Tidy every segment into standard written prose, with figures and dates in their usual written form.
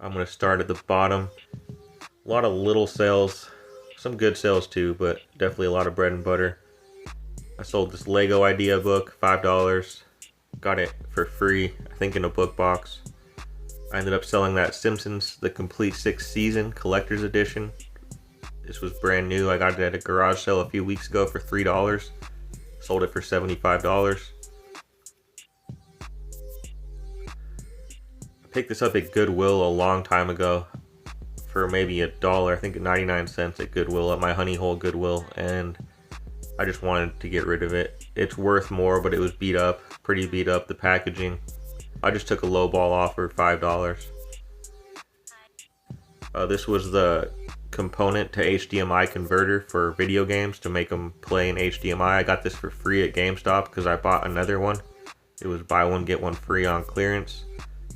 I'm going to start at the bottom. A lot of little sales, some good sales too, but definitely a lot of bread and butter. I sold this Lego idea book, $5. Got it for free, I think in a book box. I ended up selling that Simpsons The Complete Sixth Season Collector's Edition. This was brand new. I got it at a garage sale a few weeks ago for $3. Sold it for $75. I picked this up at Goodwill a long time ago for maybe $1, I think 99 cents at Goodwill, at my Honey Hole Goodwill, and I just wanted to get rid of it. It's worth more, but it was beat up, pretty beat up, the packaging. I just took a low ball offer, $5. This was the component to HDMI converter for video games to make them play in HDMI. I got this for free at GameStop because I bought another one. It was buy one get one free on clearance.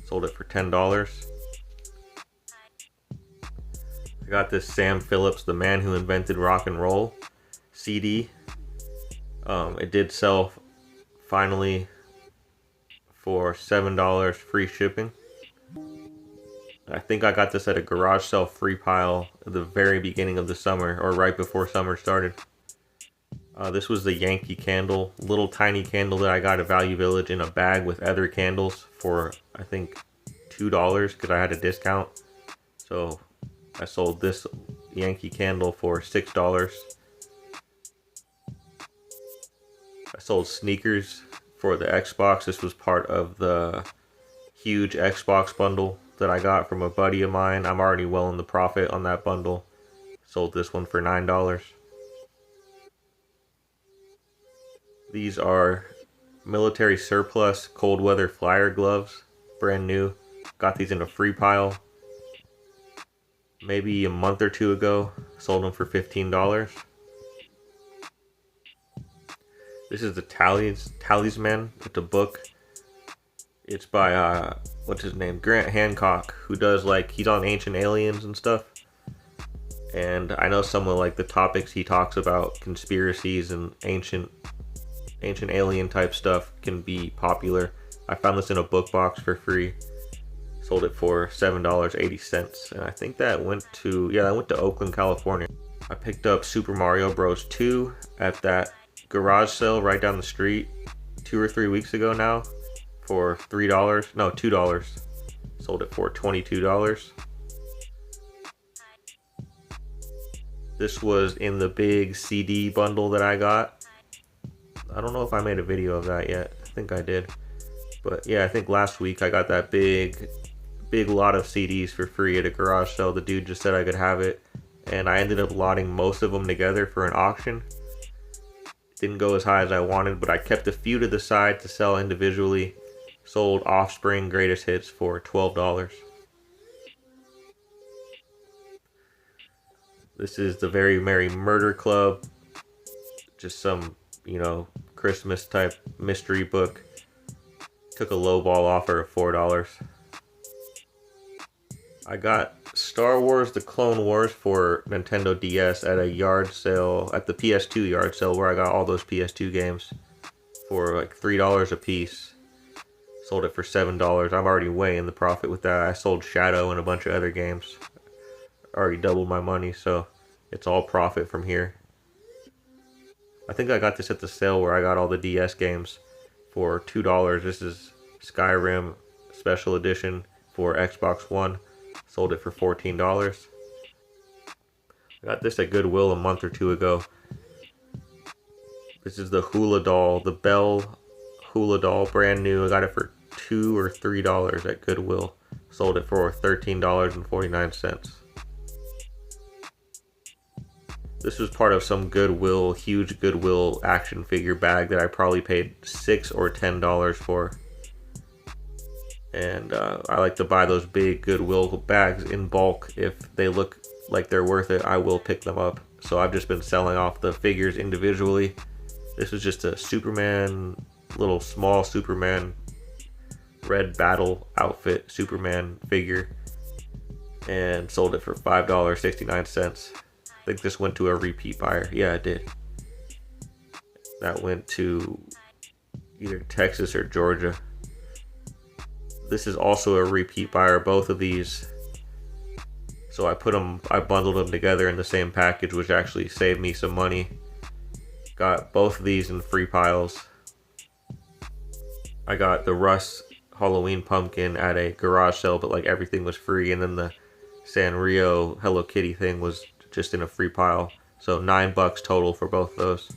Sold it for $10. I got this Sam Phillips, The Man Who Invented Rock and Roll CD. It did sell finally for $7 free shipping. I think I got this at a garage sale free pile at the very beginning of the summer, or right before summer started. This was the Yankee Candle, little tiny candle that I got at Value Village in a bag with other candles for I think $2 because I had a discount. So I sold this Yankee Candle for $6. I sold sneakers for the Xbox. This was part of the huge Xbox bundle that I got from a buddy of mine. I'm already well in the profit on that bundle. Sold this one for $9. These are military surplus cold weather flyer gloves, brand new. Got these in a free pile maybe a month or two ago. Sold them for $15. This is the Talisman. It's a book. It's by what's his name, Grant Hancock, who does, like, he's on Ancient Aliens and stuff. And I know some of, like, the topics he talks about, conspiracies and ancient alien type stuff, can be popular. I found this in a book box for free. Sold it for $7.80, and I think that went to, yeah, that went to Oakland, California. I picked up Super Mario Bros. 2 at that garage sale right down the street 2 or 3 weeks ago now for $3, no, $2. Sold it for $22. This was in the big CD bundle that I got. I don't know if I made a video of that yet. I think I did. But yeah, I think last week I got that big lot of CDs for free at a garage sale. The dude just said I could have it, and I ended up lotting most of them together for an auction. Didn't go as high as I wanted, but I kept a few to the side to sell individually. Sold Offspring Greatest Hits for $12. This is the Very Merry Murder Club. Just some, Christmas type mystery book. Took a lowball offer of $4. I got Star Wars The Clone Wars for Nintendo DS at a yard sale, at the PS2 yard sale, where I got all those PS2 games for like $3 a piece. Sold it for $7. I'm already way in the profit with that. I sold Shadow and a bunch of other games. Already doubled my money, so it's all profit from here. I think I got this at the sale where I got all the DS games for $2. This is Skyrim Special Edition for Xbox One. Sold it for $14. I got this at Goodwill a month or two ago. This is the Hula Doll, the Belle Hula Doll, brand new. I got it for $2 or $3 at Goodwill. Sold it for $13.49. This was part of some Goodwill, huge Goodwill action figure bag that I probably paid $6 or $10 for. And I like to buy those big Goodwill bags in bulk. If they look like they're worth it, I will pick them up. So I've just been selling off the figures individually. This is just a Superman, little small Superman, red battle outfit Superman figure. And sold it for $5.69. I think this went to a repeat buyer. Yeah, it did. That went to either Texas or Georgia. This is also a repeat buyer. Both of these So I bundled them together in the same package, which actually saved me some money. Got both of these in free piles. I got the Russ Halloween pumpkin at a garage sale, but like everything was free, and then the Sanrio Hello Kitty thing was just in a free pile. So $9 total for both those.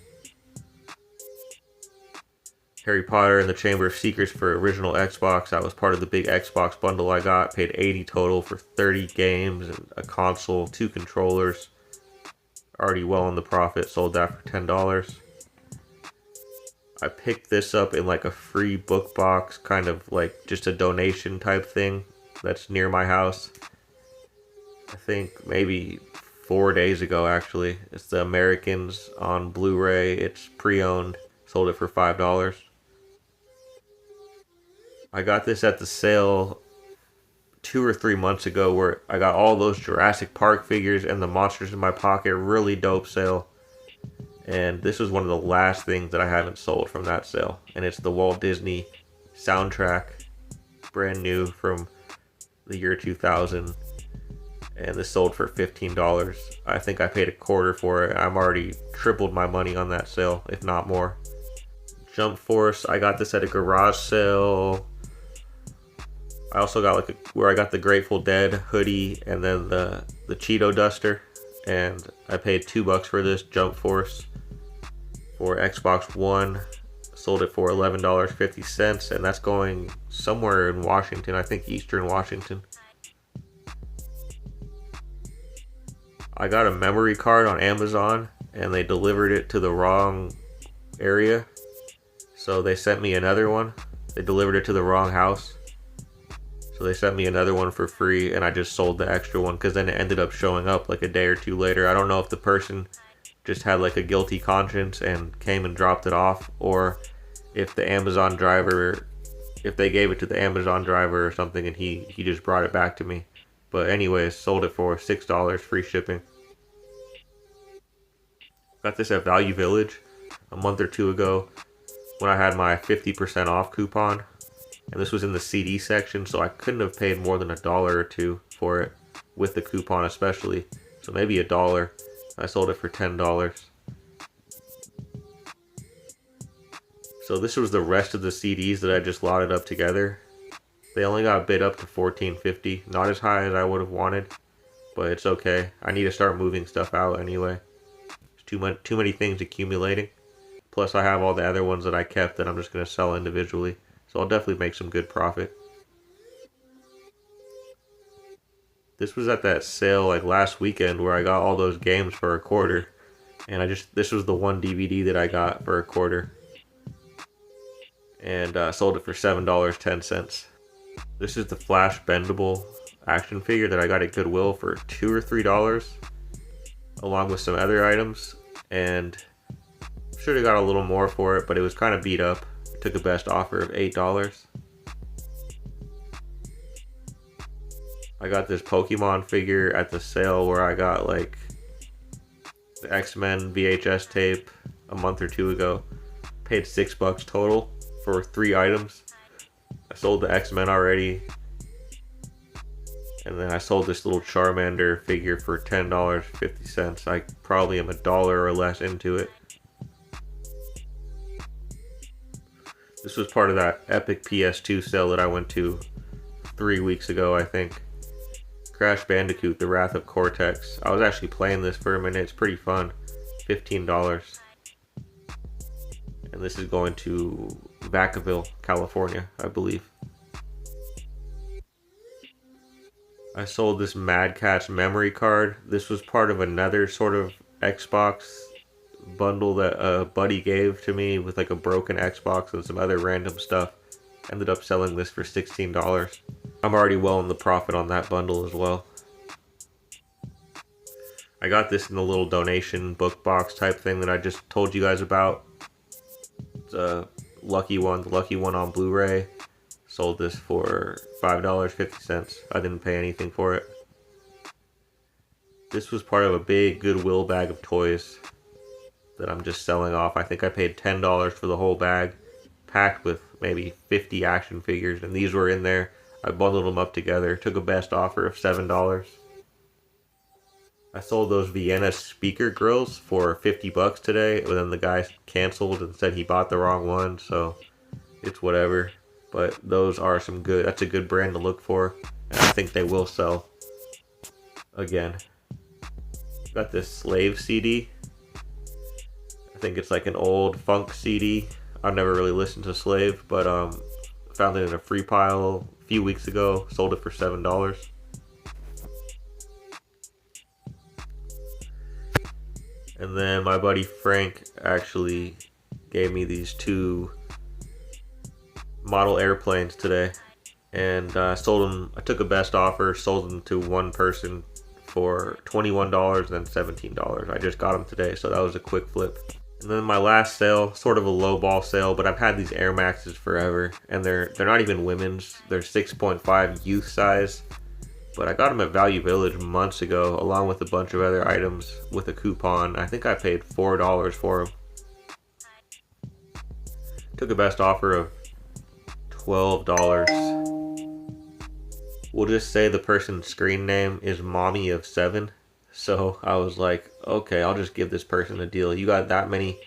Harry Potter and the Chamber of Secrets for original Xbox. That was part of the big Xbox bundle I got. Paid $80 total for 30 games and a console, 2 controllers. Already well in the profit. Sold that for $10. I picked this up in like a free book box, kind of like just a donation type thing that's near my house. I think maybe 4 days ago actually. It's the Americans on Blu-ray. It's pre-owned. Sold it for $5. I got this at the sale 2 or 3 months ago where I got all those Jurassic Park figures and the Monsters in My Pocket. Really dope sale. And this was one of the last things that I haven't sold from that sale. And it's the Walt Disney soundtrack. Brand new from the year 2000. And this sold for $15. I think I paid a quarter for it. I'm already tripled my money on that sale, if not more. Jump Force, I got this at a garage sale. I also got where I got the Grateful Dead hoodie and then the Cheeto duster, and I paid $2 for this Jump Force for Xbox One. Sold it for $11.50, and that's going somewhere in Washington. I think Eastern Washington. I got a memory card on Amazon, and they delivered it to the wrong area, so they sent me another one. They delivered it to the wrong house. So they sent me another one for free, and I just sold the extra one because then it ended up showing up like a day or two later. I don't know if the person just had like a guilty conscience and came and dropped it off, or if the Amazon driver, if they gave it to the Amazon driver or something and he just brought it back to me. But anyways, sold it for $6 free shipping. Got this at Value Village a month or two ago when I had my 50% off coupon. And this was in the CD section, so I couldn't have paid more than $1 or $2 for it, with the coupon especially. So maybe $1. I sold it for $10. So this was the rest of the CDs that I just lotted up together. They only got bid up to $14.50. Not as high as I would have wanted, but it's okay. I need to start moving stuff out anyway. There's too many things accumulating. Plus I have all the other ones that I kept that I'm just going to sell individually. So I'll definitely make some good profit. This was at that sale like last weekend where I got all those games for a quarter. And this was the one DVD that I got for a quarter. And sold it for $7.10. This is the Flash bendable action figure that I got at Goodwill for $2 or $3. Along with some other items. And should have got a little more for it, but it was kind of beat up. Took a best offer of $8. I got this Pokemon figure at the sale where I got like the X-Men VHS tape a month or two ago. Paid $6 total for 3 items. I sold the X-Men already. And then I sold this little Charmander figure for $10.50. I probably am $1 or less into it. This was part of that epic PS2 sale that I went to 3 weeks ago, I think. Crash Bandicoot, The Wrath of Cortex. I was actually playing this for a minute. It's pretty fun. $15. And this is going to Vacaville, California, I believe. I sold this Mad Catz memory card. This was part of another sort of Xbox bundle that a buddy gave to me with like a broken Xbox and some other random stuff. Ended up selling this for $16. I'm already well in the profit on that bundle as well. I got this in the little donation book box type thing that I just told you guys about. It's a lucky one, the lucky one on Blu-ray. Sold this for $5.50. I didn't pay anything for it. This was part of a big Goodwill bag of toys that I'm just selling off. I think I paid $10 for the whole bag, packed with maybe 50 action figures, and these were in there. I bundled them up together, took a best offer of $7. I sold those Vienna speaker grills for 50 bucks today, but then the guy canceled and said he bought the wrong one, so it's whatever. But those are some good, that's a good brand to look for, and I think they will sell again. Got this Slave CD. I think it's like an old funk CD. I've never really listened to Slave, but found it in a free pile a few weeks ago. Sold it for $7. And then my buddy Frank actually gave me these two model airplanes today, and sold them. I took a best offer, sold them to one person for $21 and then $17. I just got them today, so that was a quick flip. And then my last sale, sort of a low ball sale, but I've had these Air Maxes forever, and they're not even women's. They're 6.5 youth size, but I got them at Value Village months ago, along with a bunch of other items with a coupon. I think I paid $4 for them. Took a best offer of $12. We'll just say the person's screen name is Mommy of 7. So I was like, okay, I'll just give this person a deal. You got that many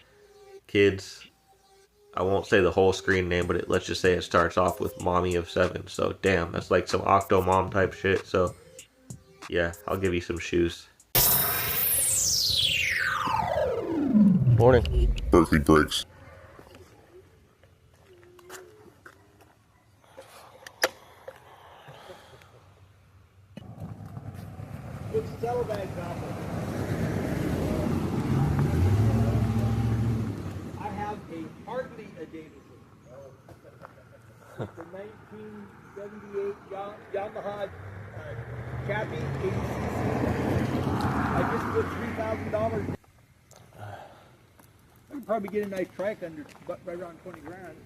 kids. I won't say the whole screen name, but let's just say it starts off with Mommy of 7. So damn, that's like some Octomom type shit. So yeah, I'll give you some shoes. Morning. Berkeley breaks. Put saddlebags on. I have a hardly a Davidson. The 1978 Yamaha Cappy 80cc. I just put $3,000. I could probably get a nice trike under, but right around 20 grand.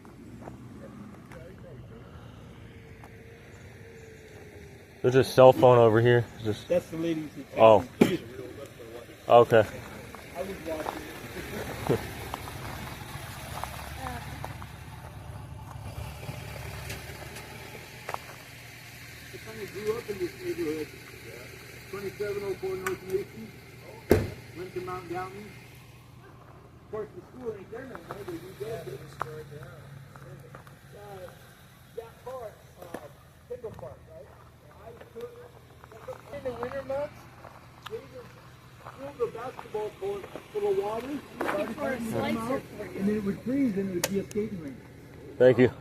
There's a cell phone over here. Just... That's the lady's. Oh. Okay. I was watching. I kind of grew up in this neighborhood. 2704 North Mason. Went to Mount Downey. Of course, the school ain't there no more. They rebuilt it. That part, Kendall Park, right? I took in the winter months. They just filled the basketball court full of water. And then it would freeze and it would be a skating rink. Thank you.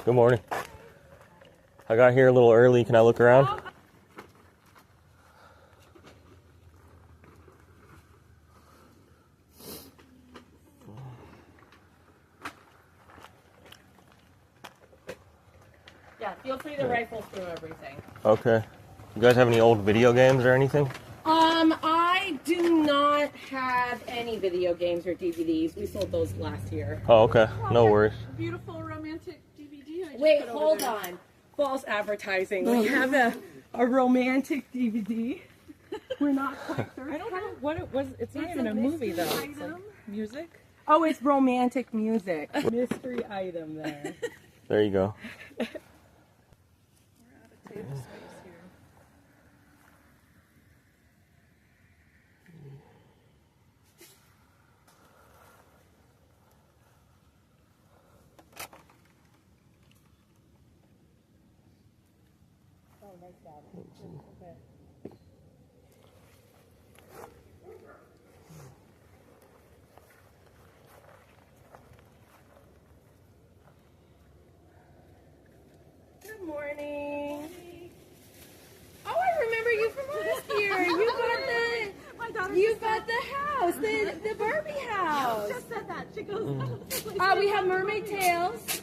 Good morning. I got here a little early. Can I look around? Yeah, feel free to rifle through everything. Okay. You guys have any old video games or anything? I do not have any video games or DVDs. We sold those last year. Oh, okay. No worries. Beautiful romantic DVD. I just Wait, put over hold there. on. False advertising. We have a romantic DVD. We're not quite certain. I don't know what it was. It's not even a movie though. It's like music. Oh, it's romantic music. Mystery item there. There you go. We're out of table space here. Oh, nice job. Okay. Good morning. Oh, I remember you from last year. You got the house, the Barbie house. Just said that. She goes. We have mermaid tails.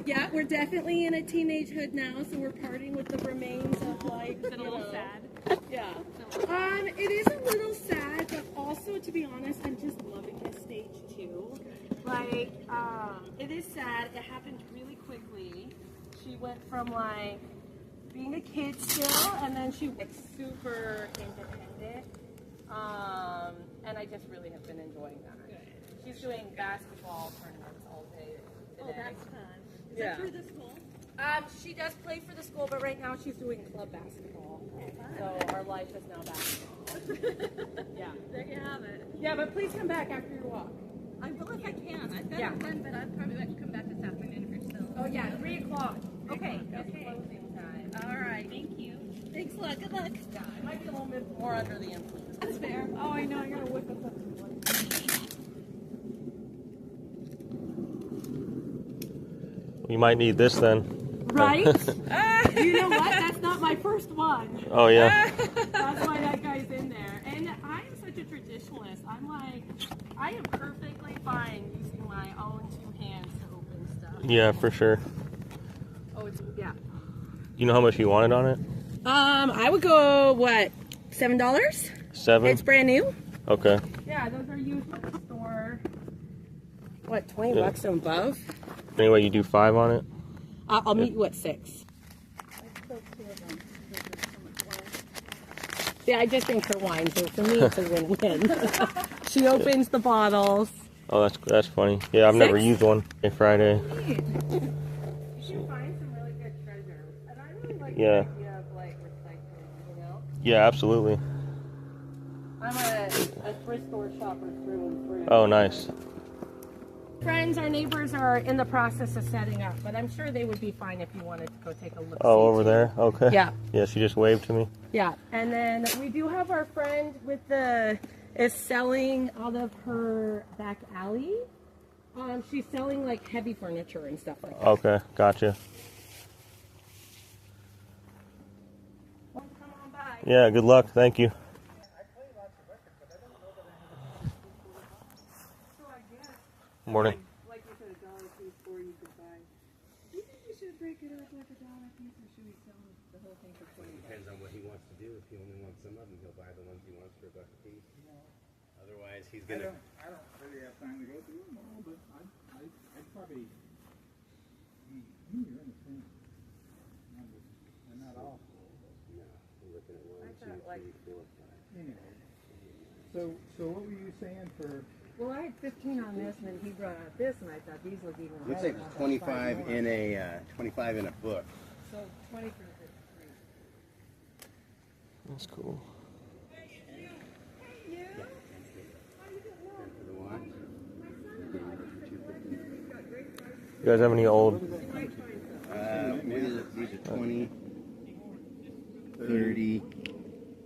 Yeah, we're definitely in a teenagehood now, so we're parting with the remains of like. It's a little sad. Yeah. It is a little sad, but also, to be honest, I'm just loving this stage too. Like, it is sad. It happened really quickly. she went from like being a kid still, and then she was super independent. And I just really have been enjoying that. She's doing basketball tournaments all day today. Oh, that's fun. Is Yeah. that through the school? She does play for the school, but right now she's doing club basketball. So our life is now basketball. Yeah. There you have it. Yeah, but please come back after your walk. I will if I can. I've got Yeah. a run, but I'd probably like to come back this afternoon if you're still. Oh yeah, 3 o'clock. Okay, That's okay. closing time. All right. Thank you. Thanks a lot. Good luck. Yeah, I might be a little bit more under the influence. That's fair. Oh, I know. I gotta whip us up some one. You might need this then. Right? You know what? That's not my first one. Oh yeah. That's why that guy's in there. And I'm such a traditionalist. I'm like, I am perfectly fine using my own 2 hands to open stuff. Yeah, for sure. Oh, it's, yeah. You know how much you wanted on it? I would go, what, $7? 7? It's brand new. Okay. Yeah, those are used at the store. What, 20 Yeah. bucks and above? Anyway, you do 5 on it? I'll meet you at 6. Yeah, I just drink her wine, so for me it's a win-win. She opens the bottles. Oh, that's funny. Yeah, I've never 6? used one. Friday. You can find some really good treasures. And I really like Yeah. the idea of like recycling, you know? Yeah, absolutely. I'm a thrift store shopper through and through. Oh, nice. Friends, our neighbors are in the process of setting up, but I'm sure they would be fine if you wanted to go take a look. Oh, over there? Okay. Yeah. Yeah, she just waved to me. Yeah, and then we do have our friend with the is selling out of her back alley. She's selling like heavy furniture and stuff like that. Okay, gotcha. Well, come on by. Yeah, good luck. Thank you. Morning. Like you said, $1 piece, or you could buy. Do you think we should break it up like $1 piece, or should we sell the whole thing for 20? Depends on what he wants to do. If he only wants some of them, he'll buy the ones he wants for $1 a piece. Otherwise, he's gonna. I don't really have time to go through them all, but I'd probably. You're in the same numbers. They're not all. No, we're looking at 1, 2, 3, 4, 5. Anyway. So what were you saying for? Well, I had 15 on this, and then he brought out this, and I thought these looked even Looks better. like it's 25 in a 25 in a book. So 20 for 53. That's cool. For the watch. You guys have any old? These are 20, 30,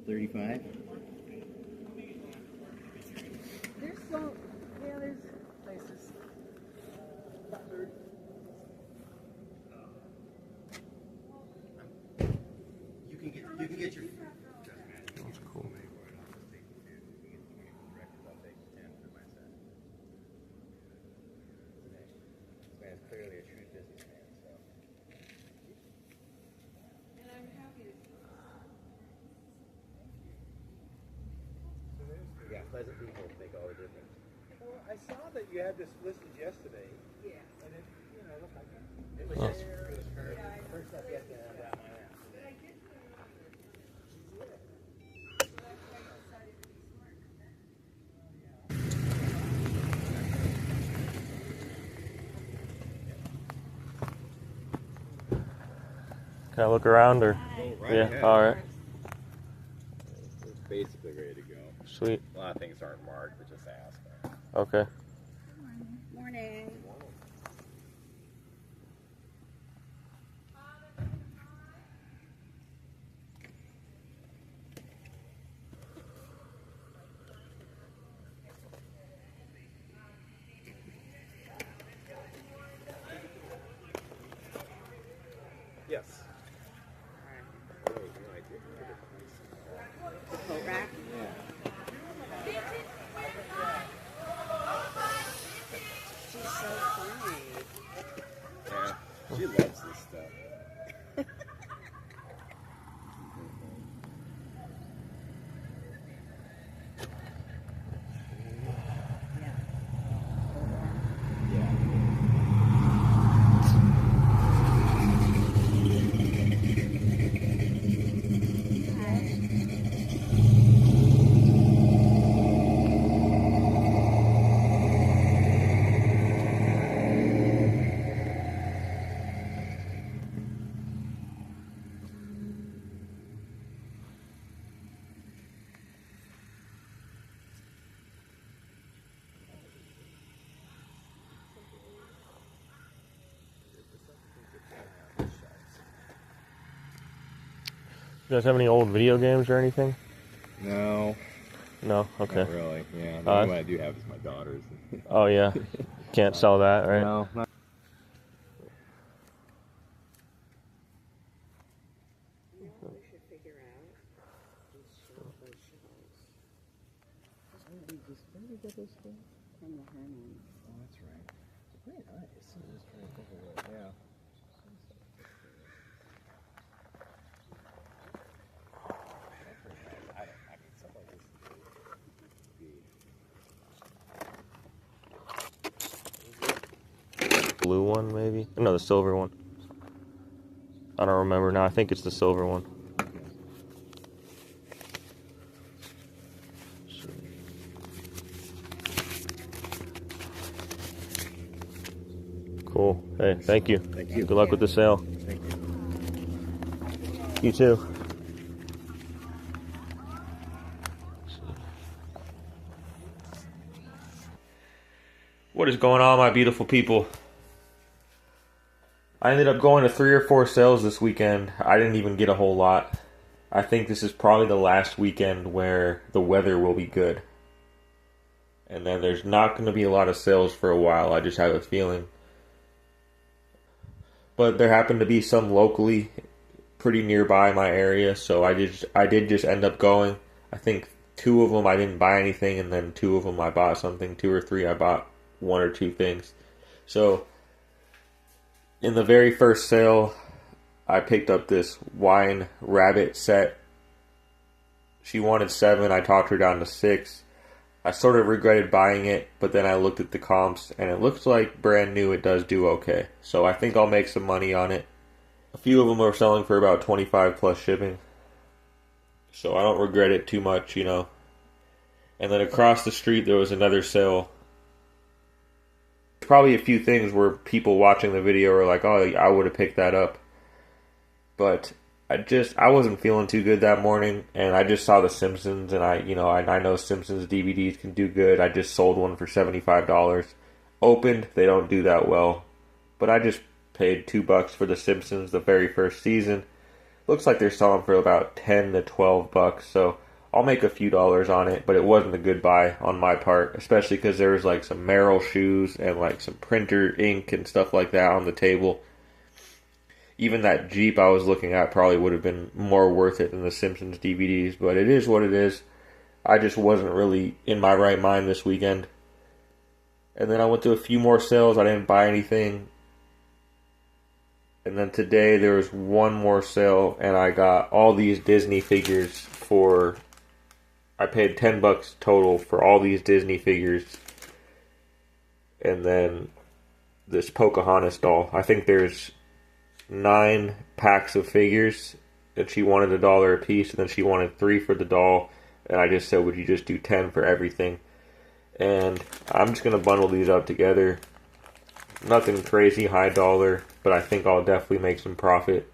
35. There's so, yeah, there's places. You can get your. That's cool. This man's clearly a true businessman. So. And I'm happy to Yeah, pleasant people make all the difference. Well, I saw that you had this listed yesterday. Yeah. And it, looked like It was just it was her first up yesterday. I got mine out. Can I look around or? Right Yeah. ahead. All right. It's basically ready to go. Sweet. A lot of things aren't marked, but just ask. Okay. Morning. Yes. Coat rack. She's so funny. Yeah, she loves this stuff. You guys have any old video games or anything? No, No? Okay. not really. Yeah, the Uh, only one I do have is my daughter's. Oh, yeah. Can't sell that, right? No, not. You know what we should figure out? These shelves. From the Herman. Oh, that's right. Very nice. I'm just trying to think of it. Yeah. Blue one, maybe? No, the silver one. I don't remember now. I think it's the silver one. Cool. Hey, thank you. Thank you. Good luck with the sale. Thank you. You too. What is going on, my beautiful people? I ended up going to 3 or 4 sales this weekend. I didn't even get a whole lot. I think this is probably the last weekend where the weather will be good. And then there's not going to be a lot of sales for a while. I just have a feeling. But there happened to be some locally pretty nearby my area, so I did just end up going. I think 2 of them I didn't buy anything, and then 2 of them I bought something. 2 or 3 I bought 1 or 2 things. So in the very first sale, I picked up this wine rabbit set. She wanted 7. I talked her down to 6. I sort of regretted buying it, but then I looked at the comps, and it looks like brand new it does do okay. So I think I'll make some money on it. A few of them are selling for about 25 plus shipping. So I don't regret it too much, you know. And then across the street there was another sale. Probably a few things where people watching the video are like, oh, I would have picked that up. But I wasn't feeling too good that morning, and I just saw The Simpsons, and I know Simpsons DVDs can do good. I just sold one for $75. Opened, they don't do that well. But I just paid $2 for The Simpsons, the very first season. Looks like they're selling for about $10 to $12, so I'll make a few dollars on it, but it wasn't a good buy on my part, especially because there was like some Merrill shoes and like some printer ink and stuff like that on the table. Even that Jeep I was looking at probably would have been more worth it than the Simpsons DVDs, but it is what it is. I just wasn't really in my right mind this weekend. And then I went to a few more sales. I didn't buy anything. And then today there was one more sale, and I got all these Disney figures for... I paid $10 total for all these Disney figures. And then this Pocahontas doll. I think there's 9 packs of figures, and she wanted $1 a piece, and then she wanted 3 for the doll, and I just said, would you just do 10 for everything? And I'm just going to bundle these up together. Nothing crazy high dollar, but I think I'll definitely make some profit.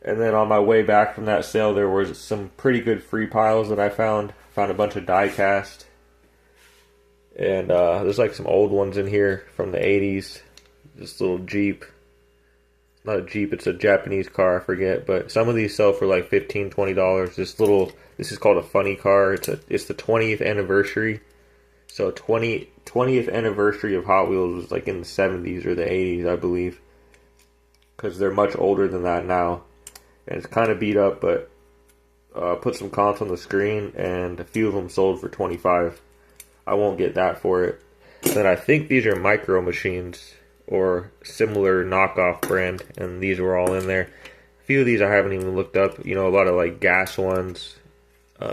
And then on my way back from that sale, there was some pretty good free piles that I found. Found a bunch of die cast. And there's like some old ones in here from the 80s. This little Jeep. Not a Jeep, it's a Japanese car, I forget. But some of these sell for like $15, $20. This is called a funny car. It's the 20th anniversary. So 20th anniversary of Hot Wheels was like in the 70s or the 80s, I believe. Because they're much older than that now. And it's kind of beat up, but put some comps on the screen, and a few of them sold for $25. I won't get that for it. Then I think these are Micro Machines, or similar knockoff brand, and these were all in there. A few of these I haven't even looked up. You know, a lot of like gas ones.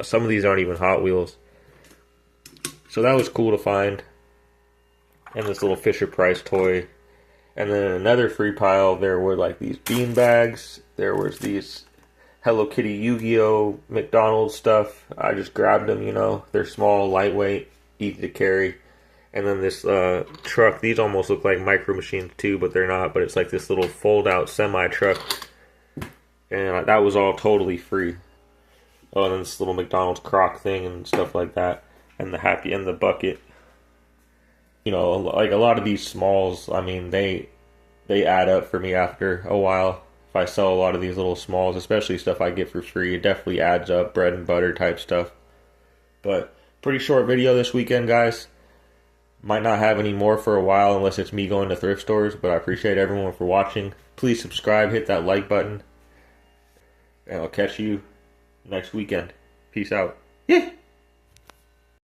Some of these aren't even Hot Wheels. So that was cool to find. And this little Fisher-Price toy. And then another free pile, there were like these bean bags. There was these Hello Kitty Yu-Gi-Oh! McDonald's stuff. I just grabbed them, you know. They're small, lightweight, easy to carry. And then this truck. These almost look like Micro Machines too, but they're not. But it's like this little fold-out semi-truck. And that was all totally free. Oh, and then this little McDonald's crock thing and stuff like that. And the Happy and the bucket. You know, like a lot of these smalls, I mean, they add up for me after a while. if I sell a lot of these little smalls, especially stuff I get for free. It definitely adds up, bread and butter type stuff. But pretty short video this weekend, guys. Might not have any more for a while unless it's me going to thrift stores, but I appreciate everyone for watching. Please subscribe, hit that like button, and I'll catch you next weekend. Peace out. Yeah.